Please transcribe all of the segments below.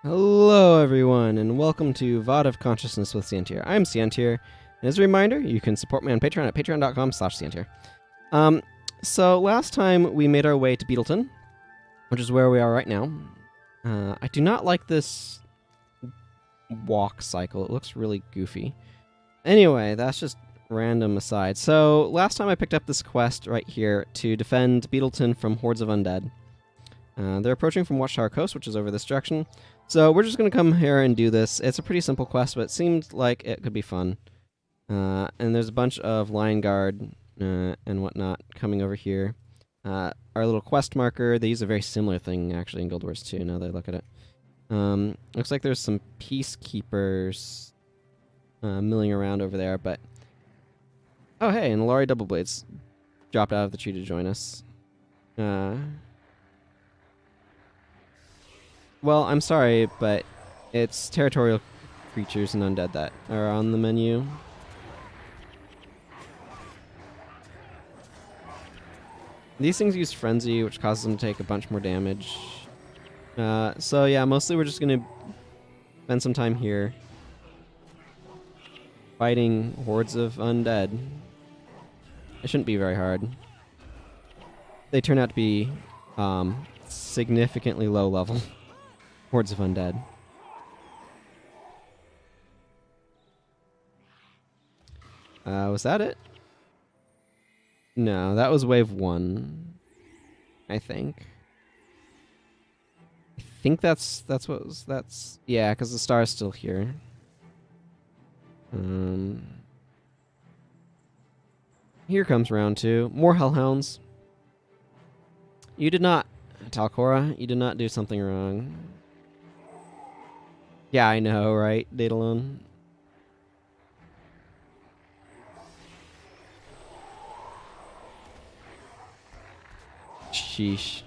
Hello everyone, and welcome to VOD of Consciousness with Sientir. I'm Sientir, and as a reminder, you can support me on Patreon at patreon.com/Sientir. So last time we made our way to Beetleton, which is where we are right now. I do not like this walk cycle. It looks really goofy. Anyway, that's just random aside. So last time I picked up this quest right here to defend Beetleton from hordes of undead. They're approaching from Watchtower Coast, which is over this direction. So we're just going to come here and do this. It's a pretty simple quest, but it seemed like it could be fun. And there's a bunch of Lion Guard and whatnot coming over here. Our little quest marker, they use a very similar thing actually in Guild Wars 2, now that I look at it. Looks like there's some peacekeepers milling around over there, but... Oh hey, and Laurie Doubleblades dropped out of the tree to join us. Well, I'm sorry, but it's territorial creatures and undead that are on the menu. These things use Frenzy, which causes them to take a bunch more damage. So yeah, mostly we're just going to spend some time here fighting hordes of undead. It shouldn't be very hard. They turn out to be significantly low level. Hordes of undead. Was that it? No, that was wave 1. I think. Yeah, because the star is still here. Here comes round 2. More hellhounds. You did not, Talcora, you did not do something wrong. Yeah, I know, right, Daedalon? Sheesh.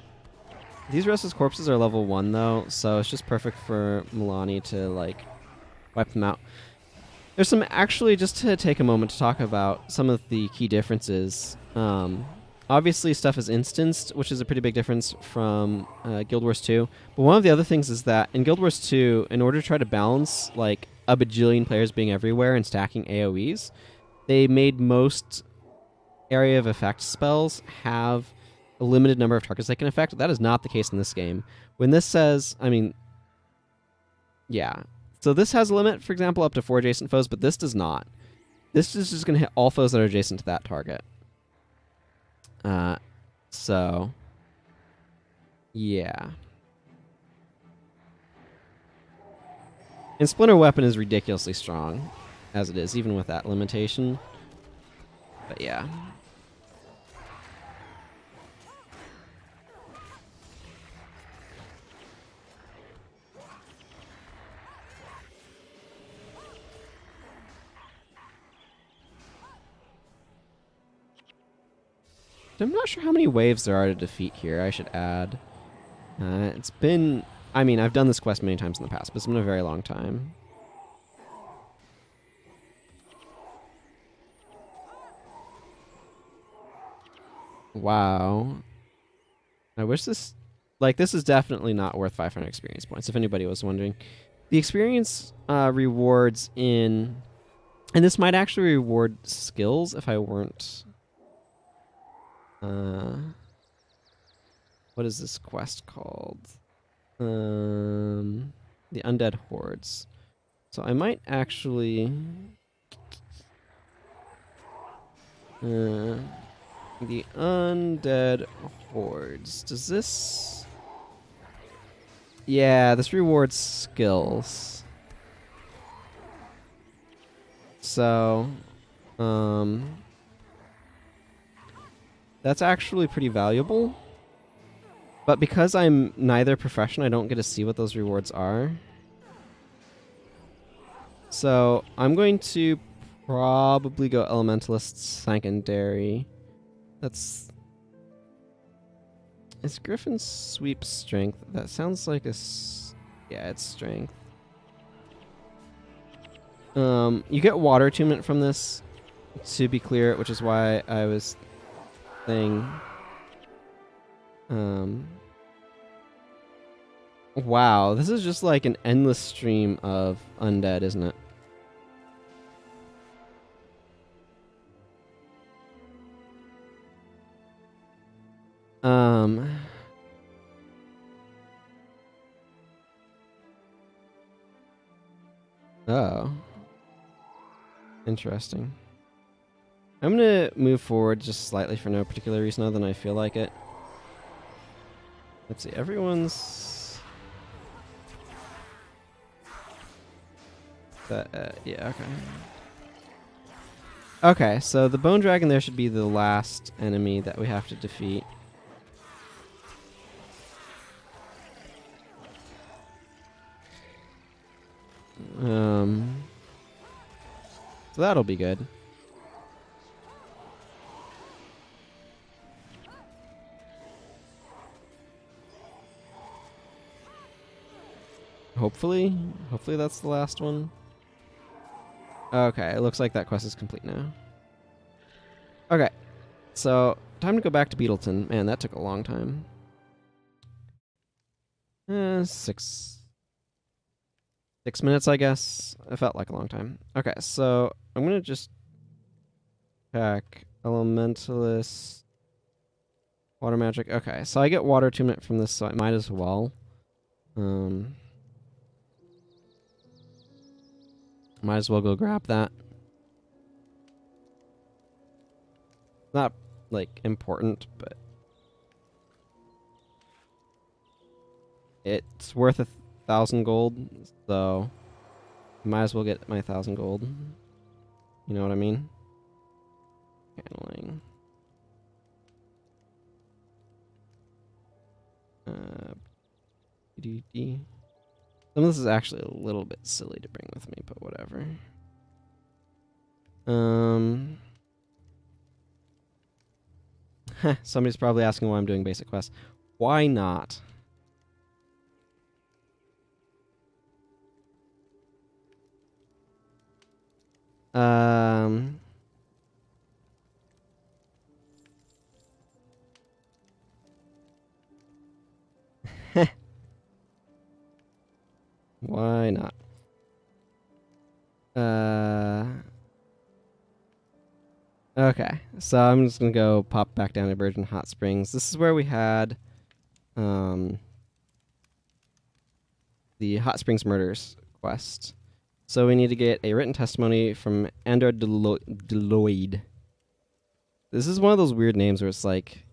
These restless corpses are level 1, though, so it's just perfect for Milani to, like, wipe them out. There's some, actually, just to take a moment to talk about some of the key differences. Obviously, stuff is instanced, which is a pretty big difference from Guild Wars 2. But one of the other things is that in Guild Wars 2, in order to try to balance like a bajillion players being everywhere and stacking AoEs, they made most area of effect spells have a limited number of targets they can affect. That is not the case in this game. When this says, I mean, yeah. So this has a limit, for example, up to 4 adjacent foes, but this does not. This is just going to hit all foes that are adjacent to that target. So, yeah. And Splinter Weapon is ridiculously strong, as it is, even with that limitation. But yeah. I'm not sure how many waves there are to defeat here, I should add. It's been... I mean, I've done this quest many times in the past, but it's been a very long time. Wow. I wish this... Like, this is definitely not worth 500 experience points, if anybody was wondering. The experience rewards in... And this might actually reward skills if I weren't... what is this quest called? The Undead Hordes. So I might actually... the Undead Hordes. Does this... Yeah, this rewards skills. So... That's actually pretty valuable. But because I'm neither profession, I don't get to see what those rewards are. So I'm going to probably go Elementalist Secondary. That's... Is Griffin's Sweep Strength? That sounds like a... Yeah, it's Strength. You get Water Attunement from this, to be clear, which is why I was... thing. Wow, this is just like an endless stream of undead, isn't it? Oh. Interesting. I'm gonna move forward just slightly for no particular reason other than I feel like it. Let's see, everyone's... yeah, okay. Okay, so the bone dragon there should be the last enemy that we have to defeat. So that'll be good. Hopefully that's the last one. Okay, it looks like that quest is complete now. Okay, so time to go back to Beetleton. Man, that took a long time. 6 minutes, I guess. It felt like a long time. Okay, so I'm gonna just check Elementalist, Water Magic. Okay, so I get Water Attunement from this, so I might as well. Might as well go grab that. Not, like, important, but it's worth 1,000 gold, so might as well get my 1,000 gold. You know what I mean? Handling. Some of this is actually a little bit silly to bring with me, but whatever. Somebody's probably asking why I'm doing basic quests. Why not? Why not? Okay, so I'm just gonna go pop back down to Virgin Hot Springs. This is where we had the Hot Springs Murders quest. So we need to get a written testimony from Andor Deloide. This is one of those weird names where it's like,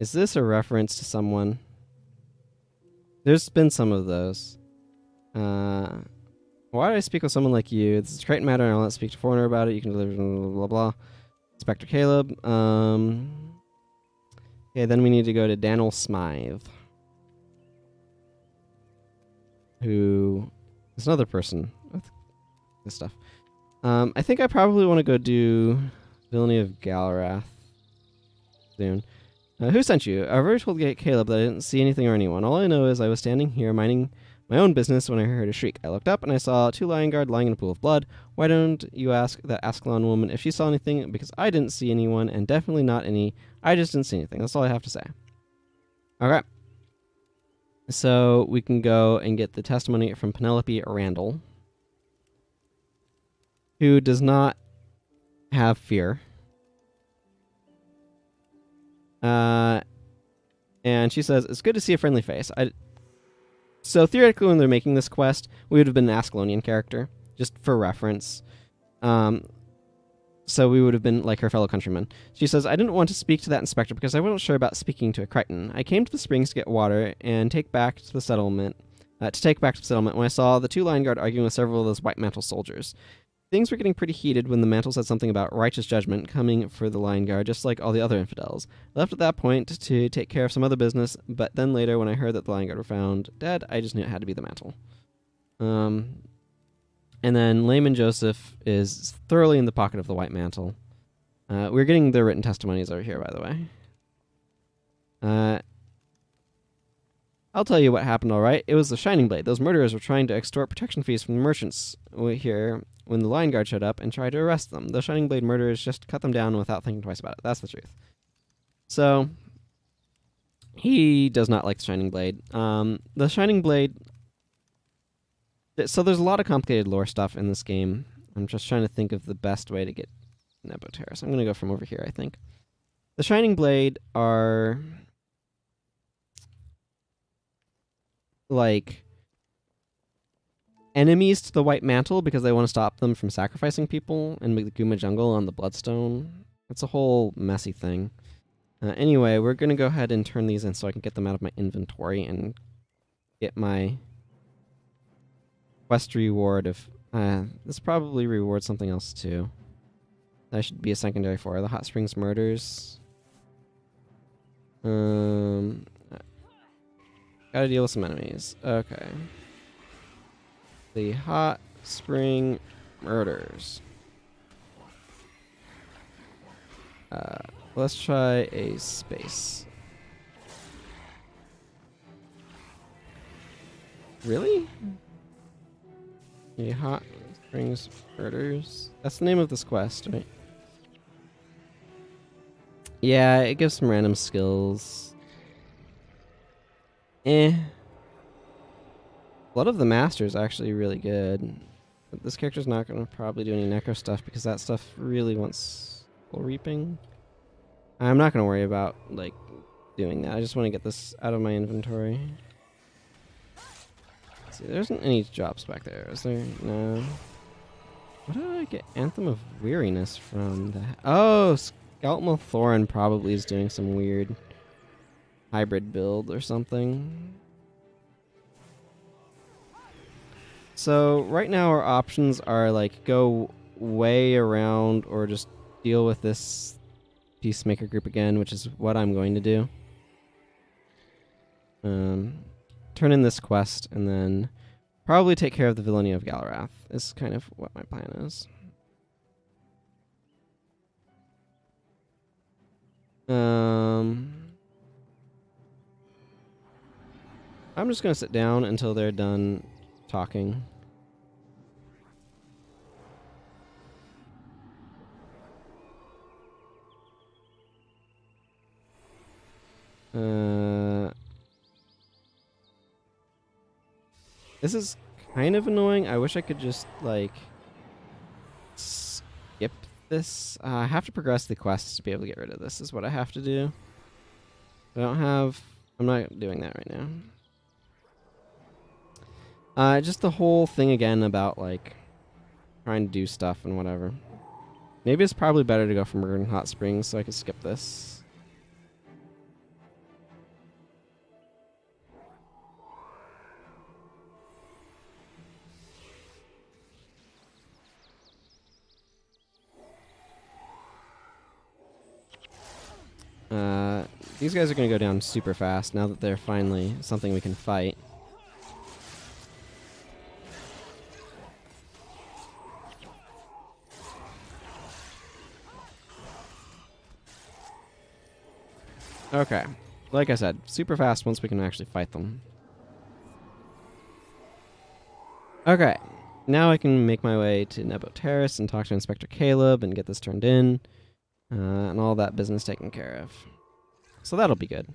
is this a reference to someone? There's been some of those. Why do I speak with someone like you? This is a great matter, and I'll not speak to a foreigner about it. You can deliver blah, blah, blah. Inspector Caleb. Okay, then we need to go to Daniel Smythe, who is another person with this stuff. I think I probably want to go do Villainy of Galrath soon. Who sent you? I've already told Caleb that I didn't see anything or anyone. All I know is I was standing here minding my own business when I heard a shriek. I looked up and I saw 2 lion guard lying in a pool of blood. Why don't you ask that Ascalon woman if she saw anything? Because I didn't see anyone, and definitely not any. I just didn't see anything. That's all I have to say. Okay. So we can go and get the testimony from Penelope Randall, who does not have fear. And she says, it's good to see a friendly face. So theoretically, when they're making this quest, we would have been an Ascalonian character, just for reference. So we would have been like her fellow countrymen. She says, I didn't want to speak to that inspector because I wasn't sure about speaking to a Crichton. I came to the springs to get water and take back to the settlement. When I saw the 2 lion guard arguing with several of those white mantle soldiers. Things were getting pretty heated when the mantle said something about righteous judgment coming for the lion guard, just like all the other infidels. I left at that point to take care of some other business, but then later when I heard that the lion guard were found dead, I just knew it had to be the mantle. And then Layman Joseph is thoroughly in the pocket of the white mantle. We're getting the written testimonies over here, by the way. I'll tell you what happened, all right. It was the Shining Blade. Those murderers were trying to extort protection fees from the merchants here when the lion guard showed up and tried to arrest them. The Shining Blade murderers just cut them down without thinking twice about it. That's the truth. So, He does not like the Shining Blade. The Shining Blade... So there's a lot of complicated lore stuff in this game. I'm just trying to think of the best way to get Nebo Terrace. I'm going to go from over here, I think. The Shining Blade are... like... enemies to the White Mantle because they want to stop them from sacrificing people in the Guma Jungle on the Bloodstone. It's a whole messy thing. Anyway, we're going to go ahead and turn these in so I can get them out of my inventory and get my quest reward of... this probably rewards something else too. That should be a secondary for the Hot Springs Murders. Gotta deal with some enemies. Okay. The Hot Spring Murders. Let's try a space. Really? The Hot Springs Murders. That's the name of this quest, right? Yeah, it gives some random skills. Blood of the Master is actually really good. But this character's not going to probably do any necro stuff because that stuff really wants soul reaping. I'm not going to worry about, like, doing that. I just want to get this out of my inventory. Let's see, there isn't any drops back there, is there? No. What did I get Anthem of Weariness from? Oh, Scoutmal Thorin probably is doing some weird hybrid build or something. So right now our options are like go way around or just deal with this Peacemaker group again, which is what I'm going to do. Turn in this quest and then probably take care of the villainy of Galarath is kind of what my plan is. I'm just going to sit down until they're done talking. This is kind of annoying. I wish I could just, like, skip this. I have to progress the quests to be able to get rid of this, is what I have to do. I'm not doing that right now. Just the whole thing again about, like, trying to do stuff and whatever. Maybe it's probably better to go for Murder in Hot Springs so I can skip this. These guys are going to go down super fast now that they're finally something we can fight. Okay. Like I said, super fast once we can actually fight them. Okay. Now I can make my way to Nebo Terrace and talk to Inspector Caleb and get this turned in. And all that business taken care of. So that'll be good.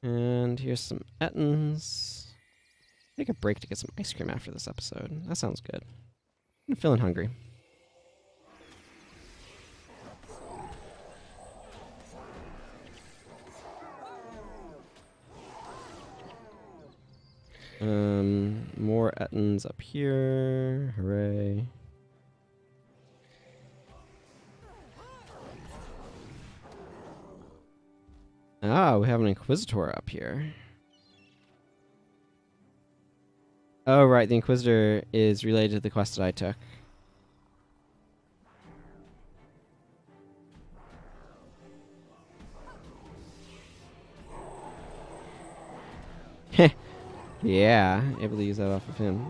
And here's some Ettins. Take a break to get some ice cream after this episode. That sounds good. I'm feeling hungry. More Ettins up here. Hooray. Ah, we have an Inquisitor up here. Oh, right, the Inquisitor is related to the quest that I took. Heh. Yeah, able to use that off of him.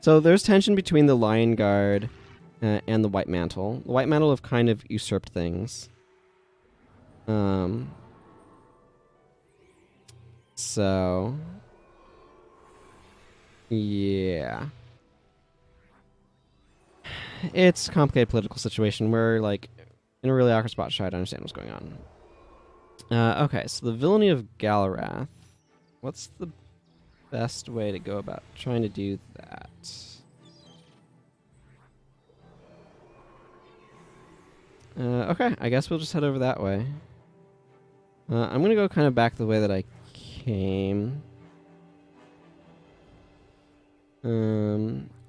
So there's tension between the Lion Guard and the White Mantle. The White Mantle have kind of usurped things. So... yeah. It's a complicated political situation where, like, in a really awkward spot to try to understand what's going on. Okay, so the villainy of Galarath. What's the best way to go about trying to do that? Okay, I guess we'll just head over that way. I'm gonna go kind of back the way that I came.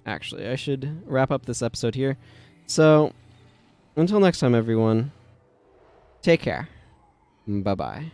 Actually, I should wrap up this episode here. So, until next time, everyone, take care. Bye-bye.